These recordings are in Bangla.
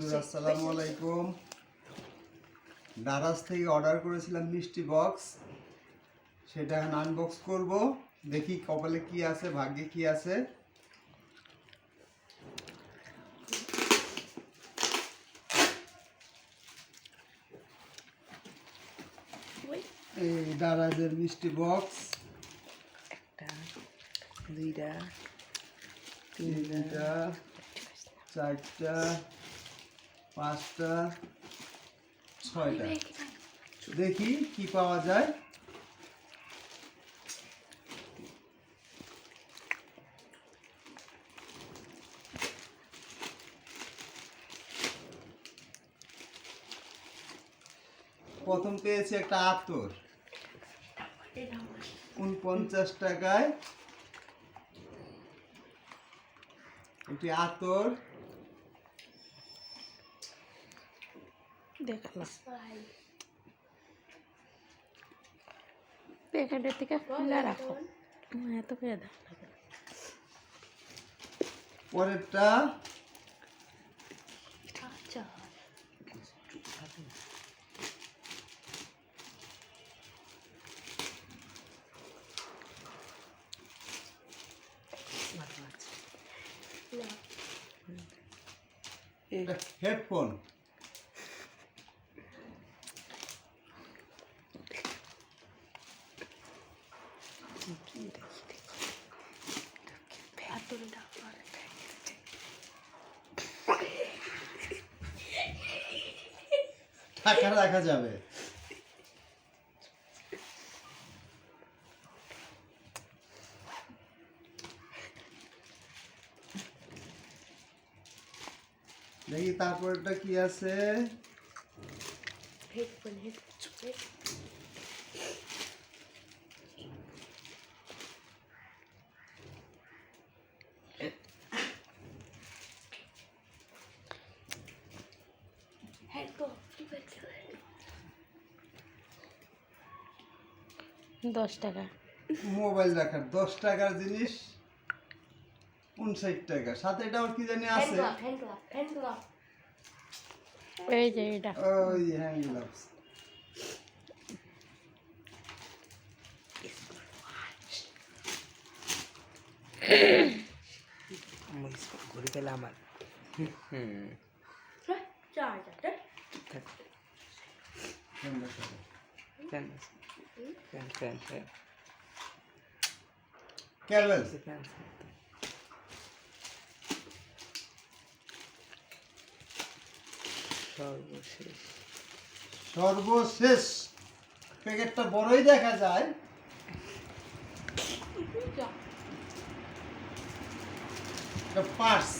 বন্ধুরা আসসালামু আলাইকুম। দারাজ থেকে অর্ডার করেছিলাম মিষ্টি বক্স, সেটা এখন আনবক্স করব। দেখি কপালে কি আছে, ভাগ্যে কি আছে। এই দারাজের মিষ্টি বক্স, একটা, দুইটা, তিনটা, চারটা, পাঁচটা, ছয়টা। দেখি কি পাওয়া যায়। প্রথম পেয়েছি একটা আতর 49 টাকায়। একটি আতর, দেখালাম প্যাকেটের থেকে খুলে রাখো, এত করে দাও। পরেরটা হেডফোন। টাকা রাখা যাবে। দেখি তারপরটা কি আছে। $10 মোবাইল রাখার 10 টাকার জিনিস 59 টাকা। সাথে এটা ওর কি জানি আছে, এই যে এটা ওই হ্যান্ড গ্লাভস। ঘুরে গেলে আমার ক্যাবেল সর্বশেষ প্যাকেটটা বড়ই দেখা যায়। পার্স,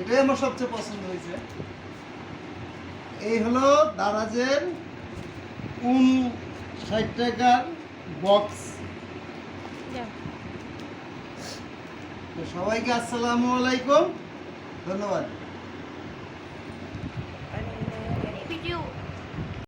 এটাই আমার সবচেয়ে পছন্দ হয়েছে। এই হলো দারাজের 59 টাকার বক্স। সবাইকে আসসালামু আলাইকুম, ধন্যবাদ।